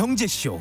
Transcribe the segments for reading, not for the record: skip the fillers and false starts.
경제쇼.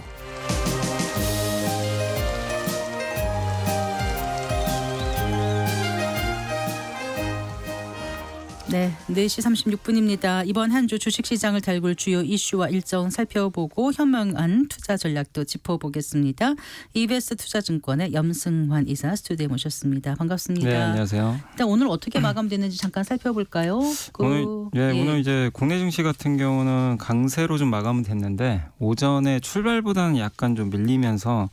네, 4시 36분입니다. 이번 한 주 주식시장을 달굴 주요 이슈와 일정 살펴보고 현명한 투자 전략도 짚어보겠습니다. EBS 투자증권의 염승환 이사 스튜디오에 모셨습니다. 반갑습니다. 네, 안녕하세요. 일단 오늘 어떻게 마감됐는지 잠깐 살펴볼까요? 오늘 이제 국내 증시 같은 경우는 강세로 좀 마감은 됐는데 오전에 출발보다는 약간 좀 밀리면서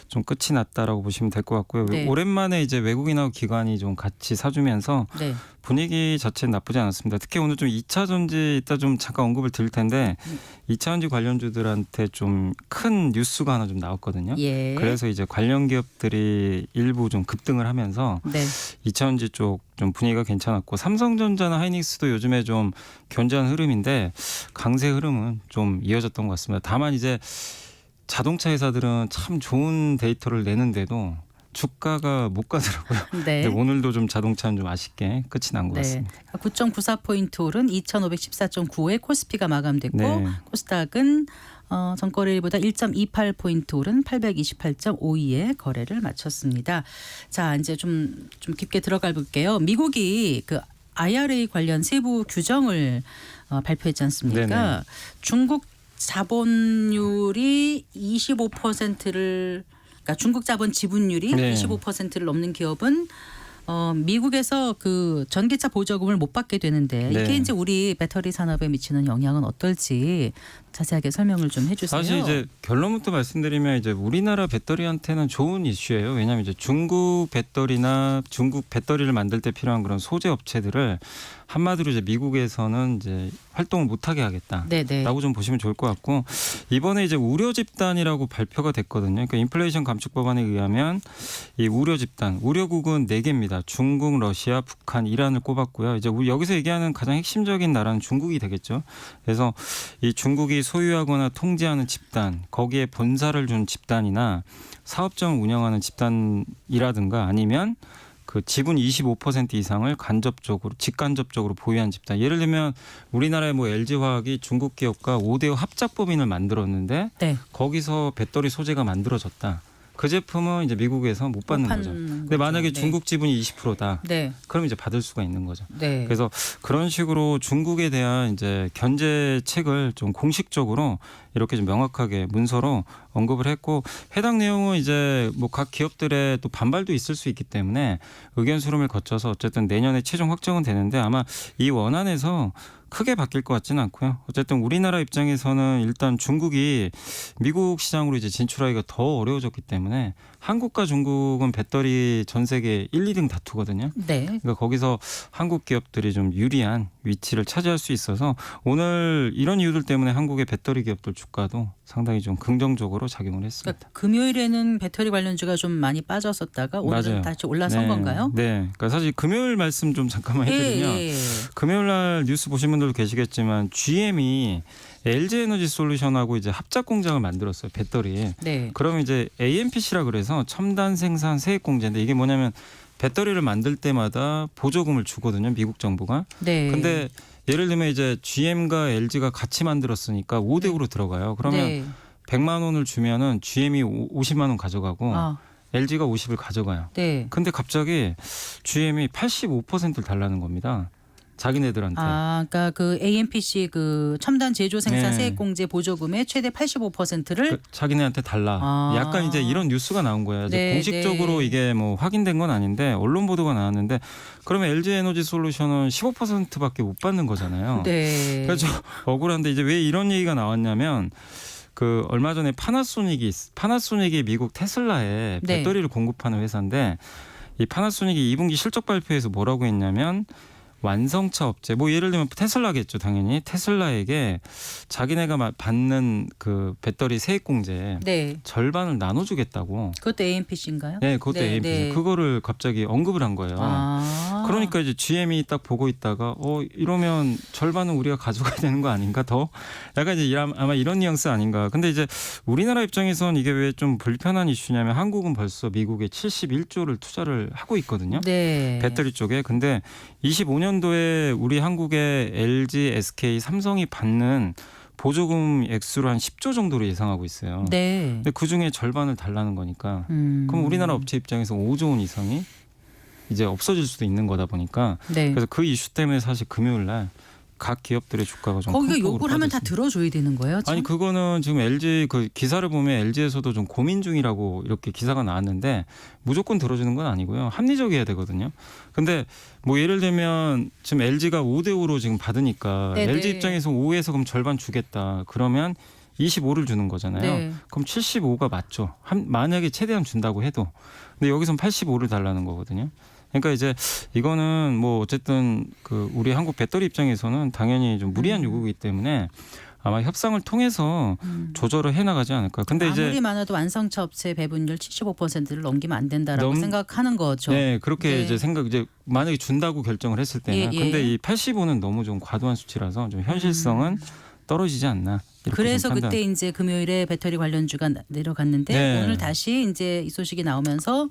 좀 끝이 났다라고 보시면 될 것 같고요. 네. 오랜만에 이제 외국인하고 기관이 좀 같이 사주면서 네. 분위기 자체는 나쁘지 않았습니다. 특히 오늘 좀 2차 전지 이따 좀 잠깐 언급을 드릴 텐데 2차 전지 관련주들한테 좀 큰 뉴스가 하나 좀 나왔거든요. 예. 그래서 이제 관련 기업들이 일부 좀 급등을 하면서 네. 2차 전지 쪽 좀 분위기가 괜찮았고 삼성전자나 하이닉스도 요즘에 좀 견조한 흐름인데 강세 흐름은 좀 이어졌던 것 같습니다. 다만 이제 자동차 회사들은 참 좋은 데이터를 내는데도 주가가 못 가더라고요. 네. 근데 오늘도 좀 자동차는 좀 아쉽게 끝이 난 것 같습니다. 9.94포인트 오른 2,514.95에 코스피가 마감됐고 네. 코스닥은 전거래일보다 1.28포인트 오른 828.52에 거래를 마쳤습니다. 자, 이제 좀 깊게 들어가 볼게요. 미국이 그 IRA 관련 세부 규정을 발표했지 않습니까? 네네. 중국 자본율이 25%를 그러니까 중국 자본 지분율이 네. 25%를 넘는 기업은 미국에서 그 전기차 보조금을 못 받게 되는데 네. 이게 이제 우리 배터리 산업에 미치는 영향은 어떨지 자세하게 설명을 좀 해주세요. 사실 이제 결론부터 말씀드리면 이제 우리나라 배터리한테는 좋은 이슈예요. 왜냐하면 이제 중국 배터리나 중국 배터리를 만들 때 필요한 그런 소재 업체들을 한마디로 이제 미국에서는 이제 활동을 못하게 하겠다. 네네. 라고 좀 보시면 좋을 것 같고 이번에 이제 우려 집단이라고 발표가 됐거든요. 그러니까 인플레이션 감축 법안에 의하면 이 우려 집단, 우려국은 4개입니다. 중국, 러시아, 북한, 이란을 꼽았고요. 이제 우리 여기서 얘기하는 가장 핵심적인 나라는 중국이 되겠죠. 그래서 이 중국이 소유하거나 통제하는 집단, 거기에 본사를 준 집단이나 사업장을 운영하는 집단이라든가 아니면 그 지분 25% 이상을 간접적으로 직간접적으로 보유한 집단. 예를 들면 우리나라의 뭐 LG화학이 중국 기업과 5대5 합작법인을 만들었는데 네. 거기서 배터리 소재가 만들어졌다. 그 제품은 이제 미국에서 못 받는 거죠. 근데 만약에 네. 중국 지분이 20%다. 네. 그럼 이제 받을 수가 있는 거죠. 네. 그래서 그런 식으로 중국에 대한 이제 견제책을 좀 공식적으로 이렇게 좀 명확하게 문서로 언급을 했고 해당 내용은 이제 뭐 각 기업들의 또 반발도 있을 수 있기 때문에 의견 수렴을 거쳐서 어쨌든 내년에 최종 확정은 되는데 아마 이 원안에서 크게 바뀔 것 같지는 않고요. 어쨌든 우리나라 입장에서는 일단 중국이 미국 시장으로 이제 진출하기가 더 어려워졌기 때문에 한국과 중국은 배터리 전 세계 1, 2등 다투거든요. 네. 그러니까 거기서 한국 기업들이 좀 유리한 위치를 차지할 수 있어서 오늘 이런 이유들 때문에 한국의 배터리 기업들 주가도 상당히 좀 긍정적으로 작용을 했습니다. 그러니까 금요일에는 배터리 관련주가 좀 많이 빠졌었다가 오늘은 맞아요. 다시 올라선 네. 건가요? 네. 그러니까 사실 금요일 말씀 좀 잠깐만 해드리면 예. 금요일 날 뉴스 보신 분들도 계시겠지만 GM이 LG에너지 솔루션하고 이제 합작 공장을 만들었어요. 배터리. 네. 그러면 이제 AMPC라 그래서 첨단 생산 세액 공제인데 이게 뭐냐면 배터리를 만들 때마다 보조금을 주거든요. 미국 정부가. 네. 근데 예를 들면 이제 GM과 LG가 같이 만들었으니까 5대5로 들어가요. 그러면 네. 100만 원을 주면은 GM이 50만 원 가져가고 아, LG가 50을 가져가요. 네. 근데 갑자기 GM이 85%를 달라는 겁니다. 자기네들한테. 아, 그러니까 그 AMPC 그 첨단 제조 생산 네. 세액 공제 보조금의 최대 85%를 자기네한테 달라. 아. 약간 이제 이런 뉴스가 나온 거예요. 이제 네, 공식적으로 네. 이게 뭐 확인된 건 아닌데 언론 보도가 나왔는데 그러면 LG 에너지 솔루션은 15%밖에 못 받는 거잖아요. 네. 그래서 억울한데 이제 왜 이런 얘기가 나왔냐면 그 얼마 전에 파나소닉이 미국 테슬라에 네. 배터리를 공급하는 회사인데 이 파나소닉이 2분기 실적 발표에서 뭐라고 했냐면 완성차 업체 뭐 예를 들면 테슬라겠죠 당연히 테슬라에게 자기네가 받는 그 배터리 세액 공제 네. 절반을 나눠주겠다고. 그것도 AMPC인가요? 네, 그것도 네, AMPC. 네. 그거를 갑자기 언급을 한 거예요. 아. 그러니까 이제 GM이 딱 보고 있다가 이러면 절반은 우리가 가져가야 되는 거 아닌가 더 약간 이제 아마 이런 뉘앙스 아닌가. 근데 이제 우리나라 입장에선 이게 왜 좀 불편한 이슈냐면 한국은 벌써 미국에 71조를 투자를 하고 있거든요. 네. 배터리 쪽에. 근데 25년도에 우리 한국의 LG, SK, 삼성이 받는 보조금 액수로 한 10조 정도로 예상하고 있어요. 네. 근데 그 중에 절반을 달라는 거니까 그럼 우리나라 업체 입장에서 5조 원 이상이 이제 없어질 수도 있는 거다 보니까 네. 그래서 그 이슈 때문에 사실 금요일 날 각 기업들의 주가가 좀 거기가 큰 폭으로 요구를 하면 다 빠졌습니다. 들어줘야 되는 거예요? 참? 아니 그거는 지금 LG 그 기사를 보면 LG에서도 좀 고민 중이라고 이렇게 기사가 나왔는데 무조건 들어주는 건 아니고요. 합리적이어야 되거든요. 근데 뭐 예를 들면 지금 LG가 5대 5로 지금 받으니까 네네. LG 입장에서 5에서 그럼 절반 주겠다. 그러면 25를 주는 거잖아요. 네. 그럼 75가 맞죠. 만약에 최대한 준다고 해도. 근데 여기선 85를 달라는 거거든요. 그러니까 이제 이거는 뭐 어쨌든 그 우리 한국 배터리 입장에서는 당연히 좀 무리한 요구이기 때문에 아마 협상을 통해서 조절을 해나가지 않을까. 근데 아무리 이제 많아도 완성차 업체 배분율 75%를 넘기면 안 된다라고 넘- 생각하는 거죠. 네 그렇게 네. 이제 이제 만약에 준다고 결정을 했을 때는 예, 예. 근데 이 85는 너무 좀 과도한 수치라서 좀 현실성은 떨어지지 않나. 이렇게 그래서 좀 판단. 그때 이제 금요일에 배터리 관련주가 내려갔는데 네. 오늘 다시 이제 이 소식이 나오면서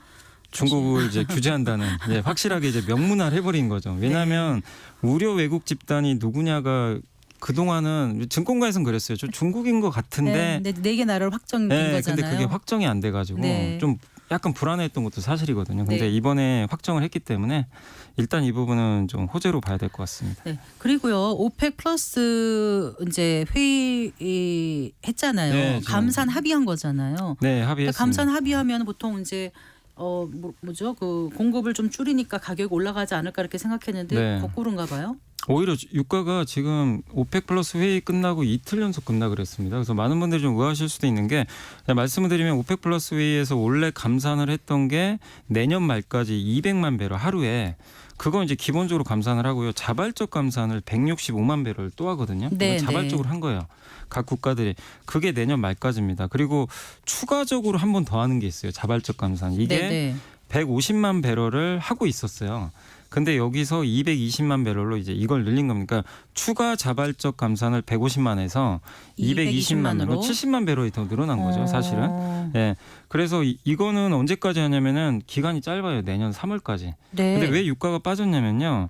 중국을 이제 규제한다는 확실하게 이제 명문화를 해버린 거죠. 왜냐하면 우려 외국 집단이 누구냐가 그 동안은 증권가에서는 그랬어요. 저 중국인 것 같은데, 네 개 나라로 확정된 근데 거잖아요. 그게 확정이 안 돼가지고 네. 좀 약간 불안했던 것도 사실이거든요. 근데 네. 이번에 확정을 했기 때문에 일단 이 부분은 좀 호재로 봐야 될 것 같습니다. 네. 그리고요 오펙 플러스 이제 회의 했잖아요. 네, 지금. 감산 합의한 거잖아요. 네, 그러니까 합의했습니다. 감산 합의하면 보통 이제 뭐죠 그 공급을 좀 줄이니까 가격이 올라가지 않을까 이렇게 생각했는데 네. 거꾸로인가 봐요. 오히려 유가가 지금 오펙 플러스 회의 끝나고 이틀 연속 끝나 그랬습니다. 그래서 많은 분들이 좀 의아하실 수도 있는 게 말씀을 드리면 오펙 플러스 회의에서 원래 감산을 했던 게 내년 말까지 200만 배럴 하루에 그건 이제 기본적으로 감산을 하고요. 자발적 감산을 165만 배럴 또 하거든요. 네, 이건 자발적으로 한 거예요. 각 국가들이. 그게 내년 말까지입니다. 그리고 추가적으로 한 번 더 하는 게 있어요. 자발적 감산. 이게 네. 150만 배럴을 하고 있었어요. 근데 여기서 220만 배럴로 이제 이걸 늘린 겁니까? 추가 자발적 감산을 150만에서 220만으로 70만 배럴이 더 늘어난 거죠, 사실은. 예. 그래서 이거는 언제까지 하냐면은 기간이 짧아요. 내년 3월까지. 네. 근데 왜 유가가 빠졌냐면요.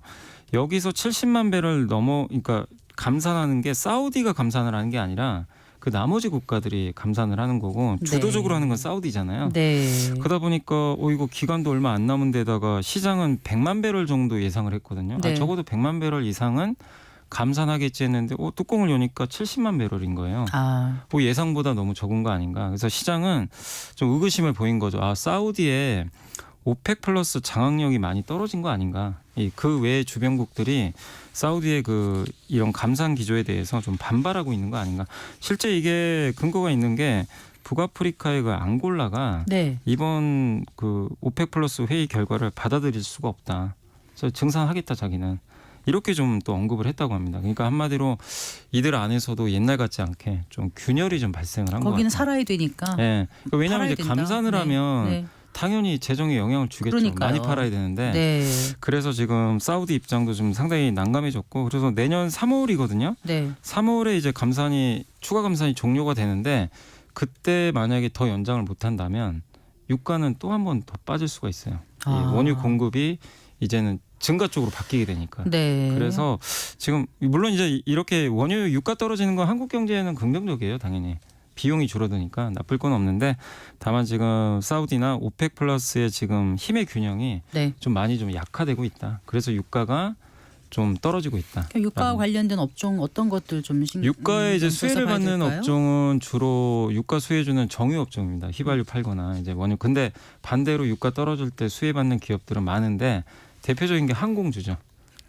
여기서 70만 배럴 그러니까 감산하는 게 사우디가 감산을 하는 게 아니라 그 나머지 국가들이 감산을 하는 거고 주도적으로 네. 하는 건 사우디잖아요. 네. 그러다 보니까 이거 기간도 얼마 안 남은 데다가 시장은 100만 배럴 정도 예상을 했거든요. 네. 적어도 100만 배럴 이상은 감산하겠지 했는데 뚜껑을 여니까 70만 배럴인 거예요. 뭐 예상보다 너무 적은 거 아닌가. 그래서 시장은 좀 의구심을 보인 거죠. 사우디에 오펙 플러스 장악력이 많이 떨어진 거 아닌가. 그 외의 주변국들이 사우디의 이런 감산 기조에 대해서 좀 반발하고 있는 거 아닌가. 실제 이게 근거가 있는 게 북아프리카의 그 앙골라가 네. 이번 그 오펙 플러스 회의 결과를 받아들일 수가 없다. 그래서 증산하겠다 자기는. 이렇게 좀 또 언급을 했다고 합니다. 그러니까 한마디로 이들 안에서도 옛날 같지 않게 좀 균열이 좀 발생을 한 것 같아요. 거기는 살아야 되니까. 네. 왜냐하면 팔아야 이제 된다. 감산을 네. 하면 네. 당연히 재정에 영향을 주겠죠. 그러니까요. 많이 팔아야 되는데. 네. 그래서 지금 사우디 입장도 좀 상당히 난감해졌고 그래서 내년 3월이거든요. 네. 3월에 이제 추가 감산이 종료가 되는데 그때 만약에 더 연장을 못 한다면 유가는 또 한 번 더 빠질 수가 있어요. 이 원유 공급이 이제는 증가 쪽으로 바뀌게 되니까. 네. 그래서 지금 물론 이제 이렇게 원유 유가 떨어지는 건 한국 경제에는 긍정적이에요, 당연히. 비용이 줄어드니까 나쁠 건 없는데 다만 지금 사우디나 오펙 플러스의 지금 힘의 균형이 네. 좀 많이 좀 약화되고 있다. 그래서 유가가 좀 떨어지고 있다. 유가와 관련된 업종 어떤 것들 좀 유가에 이제 수혜를 살펴봐야 받는 될까요? 업종은 주로 유가 수혜주는 정유 업종입니다. 휘발유 팔거나 이제 원유. 근데 반대로 유가 떨어질 때 수혜받는 기업들은 많은데 대표적인 게 항공주죠.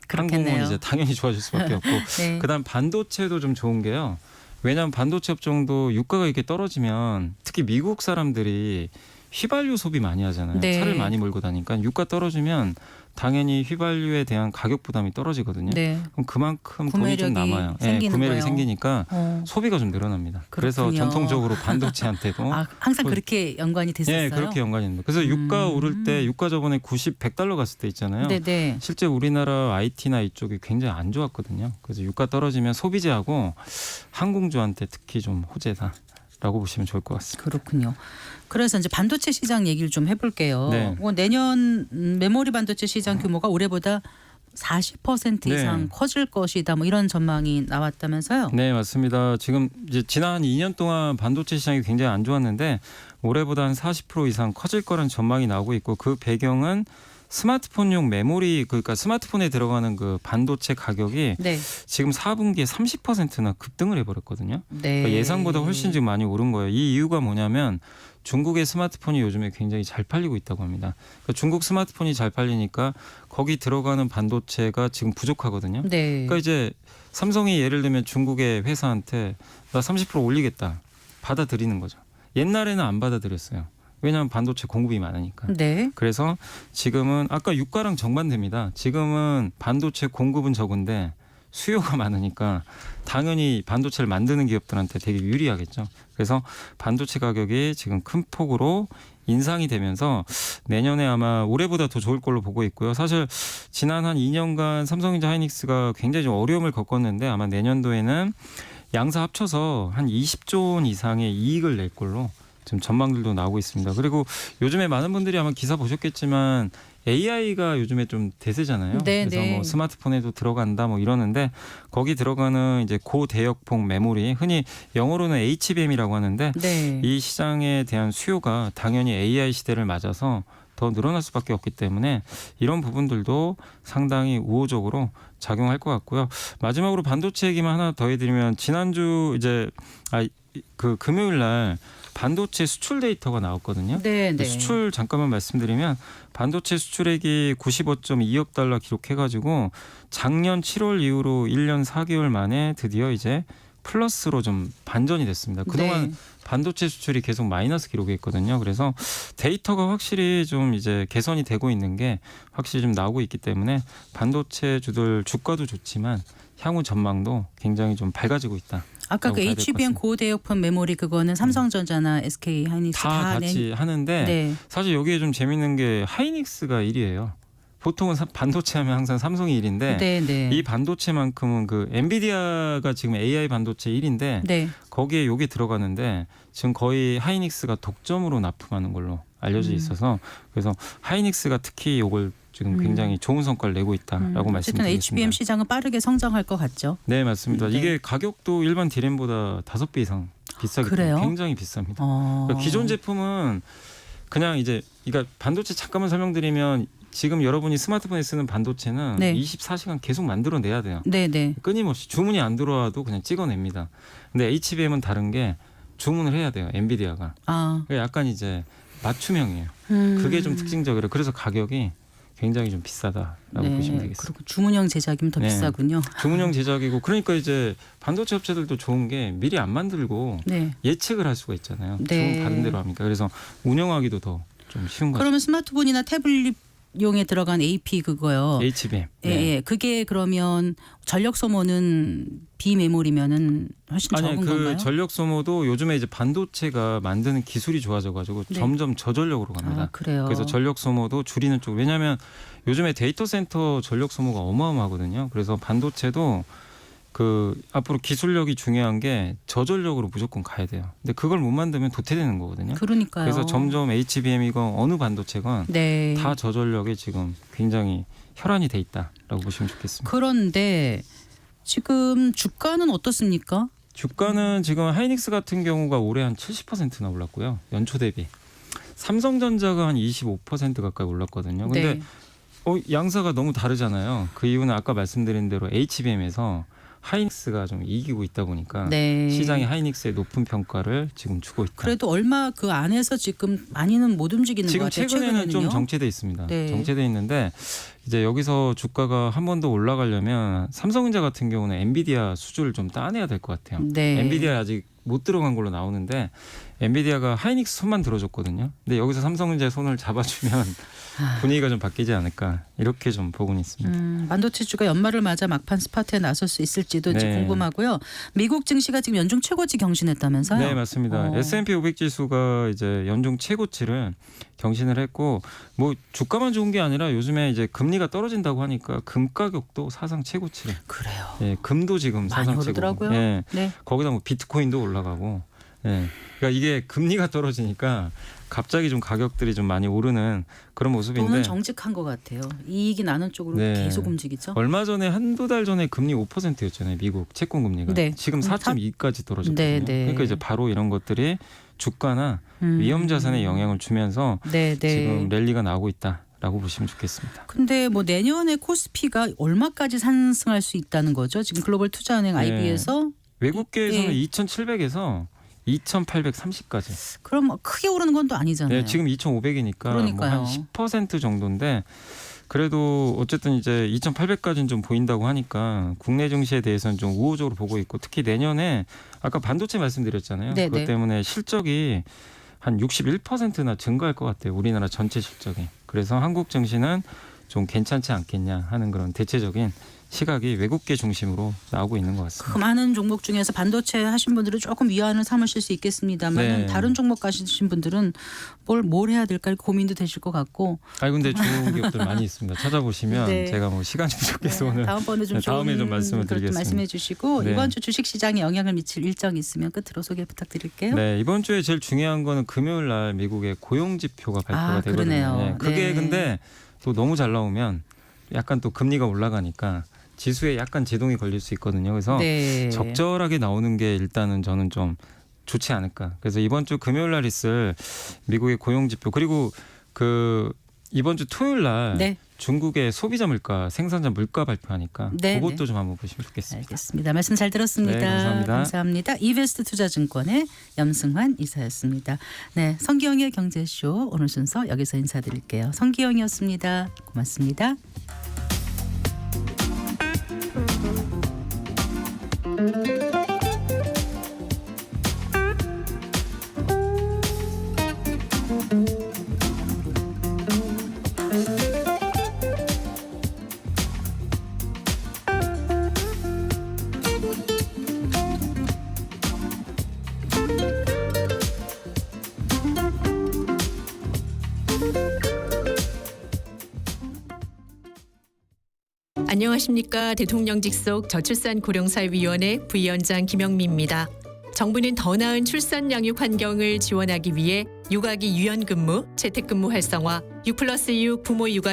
그렇겠네요. 항공은 이제 당연히 좋아질 수밖에 없고. 네. 그다음 반도체도 좀 좋은 게요. 왜냐하면 반도체 업종도 유가가 이렇게 떨어지면 특히 미국 사람들이 휘발유 소비 많이 하잖아요. 네. 차를 많이 몰고 다니까 유가 떨어지면 당연히 휘발유에 대한 가격 부담이 떨어지거든요. 네. 그럼 그만큼 돈이 좀 구매력이 남아요. 생기는 구매력이 거예요. 생기니까 어. 소비가 좀 늘어납니다. 그래서 그렇군요. 전통적으로 반도체한테도 항상 그렇게 연관이 됐었어요. 그렇게 연관이 있습니다. 그래서 유가 오를 때 유가 저번에 100달러 갔을 때 있잖아요. 네네. 실제 우리나라 IT나 이쪽이 굉장히 안 좋았거든요. 그래서 유가 떨어지면 소비재하고 항공주한테 특히 좀 호재다라고 보시면 좋을 것 같습니다. 그렇군요. 그래서 이제 반도체 시장 얘기를 좀 해볼게요. 네. 내년 메모리 반도체 시장 규모가 올해보다 40% 네. 이상 커질 것이다. 뭐 이런 전망이 나왔다면서요? 네, 맞습니다. 지금 이제 지난 2년 동안 반도체 시장이 굉장히 안 좋았는데 올해보다 한 40% 이상 커질 거라는 전망이 나오고 있고 그 배경은 스마트폰용 메모리 그러니까 스마트폰에 들어가는 그 반도체 가격이 네. 지금 4분기에 30%나 급등을 해버렸거든요. 네. 그러니까 예상보다 훨씬 지금 많이 오른 거예요. 이 이유가 뭐냐면 중국의 스마트폰이 요즘에 굉장히 잘 팔리고 있다고 합니다. 그러니까 중국 스마트폰이 잘 팔리니까 거기 들어가는 반도체가 지금 부족하거든요. 네. 그러니까 이제 삼성이 예를 들면 중국의 회사한테 나 30% 올리겠다 받아들이는 거죠. 옛날에는 안 받아들였어요. 왜냐하면 반도체 공급이 많으니까. 네. 그래서 지금은 아까 유가랑 정반대입니다. 지금은 반도체 공급은 적은데 수요가 많으니까 당연히 반도체를 만드는 기업들한테 되게 유리하겠죠. 그래서 반도체 가격이 지금 큰 폭으로 인상이 되면서 내년에 아마 올해보다 더 좋을 걸로 보고 있고요. 사실 지난 한 2년간 삼성전자 하이닉스가 굉장히 좀 어려움을 겪었는데 아마 내년도에는 양사 합쳐서 한 20조 원 이상의 이익을 낼 걸로 지금 전망들도 나오고 있습니다. 그리고 요즘에 많은 분들이 아마 기사 보셨겠지만 AI가 요즘에 좀 대세잖아요. 네, 그래서 네. 뭐 스마트폰에도 들어간다 뭐 이러는데 거기 들어가는 이제 고대역폭 메모리 흔히 영어로는 HBM이라고 하는데 네. 이 시장에 대한 수요가 당연히 AI 시대를 맞아서 더 늘어날 수밖에 없기 때문에 이런 부분들도 상당히 우호적으로 작용할 것 같고요. 마지막으로 반도체 얘기만 하나 더 해드리면 지난주 이제 그 금요일 날 반도체 수출 데이터가 나왔거든요. 네, 네. 수출 잠깐만 말씀드리면 반도체 수출액이 95.2억 달러 기록해가지고 작년 7월 이후로 1년 4개월 만에 드디어 이제 플러스로 좀 반전이 됐습니다. 그동안 네. 반도체 수출이 계속 마이너스 기록했거든요. 그래서 데이터가 확실히 좀 이제 개선이 되고 있는 게 확실히 좀 나오고 있기 때문에 반도체 주들 주가도 좋지만 향후 전망도 굉장히 좀 밝아지고 있다. 아까 그 봐야 될것 HBM 같습니다. 고대역폭 메모리 그거는 삼성전자나 SK 하이닉스 다 낸- 같이 하는데 네. 사실 여기에 좀 재밌는 게 하이닉스가 1위예요. 보통은 반도체 하면 항상 삼성이 1위인데 네, 네. 이 반도체만큼은 그 엔비디아가 지금 AI 반도체 1위인데 네. 거기에 요게 들어가는데 지금 거의 하이닉스가 독점으로 납품하는 걸로 알려져 있어서 그래서 하이닉스가 특히 요걸 지금 굉장히 좋은 성과를 내고 있다라고 어쨌든 말씀드리겠습니다. HBM 시장은 빠르게 성장할 것 같죠. 네, 맞습니다. 네. 이게 가격도 일반 디램보다 5배 이상 비싸기 그래요? 때문에 굉장히 비쌉니다. 어. 그러니까 기존 제품은 그냥 이제 그러니까 반도체 잠깐만 설명드리면 지금 여러분이 스마트폰에 쓰는 반도체는 네. 24시간 계속 만들어내야 돼요. 네, 네. 끊임없이 주문이 안 들어와도 그냥 찍어냅니다. 근데 HBM은 다른 게 주문을 해야 돼요. 엔비디아가. 아. 그러니까 약간 이제 맞춤형이에요. 그게 좀 특징적이에요. 그래서 가격이 굉장히 좀 비싸다라고 네. 보시면 되겠습니다. 그리고 주문형 제작이면 더 네. 비싸군요. 주문형 제작이고 그러니까 이제 반도체 업체들도 좋은 게 미리 안 만들고 네. 예측을 할 수가 있잖아요. 네. 주문 받은 대로 합니까? 그래서 운영하기도 더 좀 쉬운 것 같아요. 그러면 스마트폰이나 태블릿용에 들어간 AP 그거요. HBM. 예, 예. 그게 그러면 전력 소모는 비메모리면은 훨씬 아니 적은 그 건가요? 전력 소모도 요즘에 이제 반도체가 만드는 기술이 좋아져가지고 네. 점점 저전력으로 갑니다. 아, 그래요. 그래서 전력 소모도 줄이는 쪽. 왜냐하면 요즘에 데이터 센터 전력 소모가 어마어마하거든요. 그래서 반도체도 그 앞으로 기술력이 중요한 게 저전력으로 무조건 가야 돼요. 근데 그걸 못 만들면 도태되는 거거든요. 그러니까요. 그래서 점점 HBM이건 어느 반도체건 네. 다 저전력이 지금 굉장히 혈안이 돼 있다라고 보시면 좋겠습니다. 그런데 지금 주가는 어떻습니까? 주가는 지금 하이닉스 같은 경우가 올해 한 70%나 올랐고요. 연초 대비. 삼성전자가 한 25% 가까이 올랐거든요. 근데 네. 양사가 너무 다르잖아요. 그 이유는 아까 말씀드린 대로 HBM에서 하이닉스가 좀 이기고 있다 보니까 네. 시장이 하이닉스의 높은 평가를 지금 주고 있다. 그래도 얼마 그 안에서 지금 많이는 못 움직이는 것 지금 같아요. 최근에는 좀 최근에는요? 정체돼 있습니다. 네. 정체돼 있는데 이제 여기서 주가가 한 번 더 올라가려면 삼성전자 같은 경우는 엔비디아 수주를 좀 따내야 될 것 같아요. 네. 엔비디아 아직 못 들어간 걸로 나오는데 엔비디아가 하이닉스 손만 들어줬거든요. 근데 여기서 삼성전자의 손을 잡아주면 분위기가 좀 바뀌지 않을까 이렇게 좀 보고는 있습니다. 반도체주가 연말을 맞아 막판 스파트에 나설 수 있을지도 이제 네. 궁금하고요. 미국 증시가 지금 연중 최고치 경신했다면서요? 네, 맞습니다. 어. S&P 500 지수가 이제 연중 최고치를 경신을 했고 뭐 주가만 좋은 게 아니라 요즘에 이제 금리가 떨어진다고 하니까 금 가격도 사상 최고치를. 그래요. 예, 금도 지금 많이 사상 최고. 오르더라고요. 예. 네. 거기다 뭐 비트코인도 올라가고 예. 그러니까 이게 금리가 떨어지니까 갑자기 좀 가격들이 좀 많이 오르는 그런 모습인데 돈은 정직한 것 같아요. 이익이 나는 쪽으로 네. 계속 움직이죠. 얼마 전에 한두 달 전에 금리 5%였잖아요. 미국 채권 금리가. 네. 지금 4.2까지 떨어졌거든요. 네, 네. 그러니까 이제 바로 이런 것들이 주가나 위험 자산에 영향을 주면서 네, 네. 지금 랠리가 나오고 있다라고 보시면 좋겠습니다. 근데 뭐 내년에 코스피가 얼마까지 상승할 수 있다는 거죠? 지금 글로벌 투자은행 네. IB에서 외국계에서는 예. 2,700에서 2,830까지. 그럼 뭐 크게 오르는 건 또 아니잖아요. 네, 지금 2,500이니까 뭐 그러니까요. 한 10% 정도인데 그래도 어쨌든 이제 2,800까지는 좀 보인다고 하니까 국내 증시에 대해서는 좀 우호적으로 보고 있고 특히 내년에 아까 반도체 말씀드렸잖아요. 네네. 그것 때문에 실적이 한 61%나 증가할 것 같아요. 우리나라 전체 실적이. 그래서 한국 증시는 좀 괜찮지 않겠냐 하는 그런 대체적인 시각이 외국계 중심으로 나오고 있는 것 같습니다. 그 많은 종목 중에서 반도체 하신 분들은 조금 위안을 삼으실 수 있겠습니다만 네. 다른 종목 가시신 분들은 뭘 해야 될까 고민도 되실 것 같고. 아니 근데 좋은 기업들 많이 있습니다. 찾아보시면 네. 제가 뭐 시간이 부족해서 오늘 다음번에 좀 다음에 좀 말씀을 그렇게 드리겠습니다. 말씀해 주시고 네. 이번 주 주식 시장에 영향을 미칠 일정이 있으면 끝으로 소개 부탁드릴게요. 네, 이번 주에 제일 중요한 거는 금요일 날 미국의 고용 지표가 발표가 되거든요. 그러네요. 네, 그게 네. 근데 또 너무 잘 나오면 약간 또 금리가 올라가니까 지수에 약간 제동이 걸릴 수 있거든요. 그래서 네. 적절하게 나오는 게 일단은 저는 좀 좋지 않을까. 그래서 이번 주 금요일 날 있을 미국의 고용 지표 그리고 그 이번 주 토요일 날 네. 중국의 소비자 물가, 생산자 물가 발표하니까 네, 그것도 네. 좀 한번 보시면 좋겠습니다. 알겠습니다. 말씀 잘 들었습니다. 네, 감사합니다. 감사합니다. 이베스트 투자증권의 염승환 이사였습니다. 네, 성기영의 경제쇼 오늘 순서 여기서 인사드릴게요. 성기영이었습니다. 고맙습니다. 안녕하십니까. 대통령 직속 저출산 고령사회위원회 부위원장 김영미입니다. 정부는 더 나은 출산 양육 환경을 지원하기 위해 육아기 유연근무, 재택근무 활성화, 6+6 부모 육아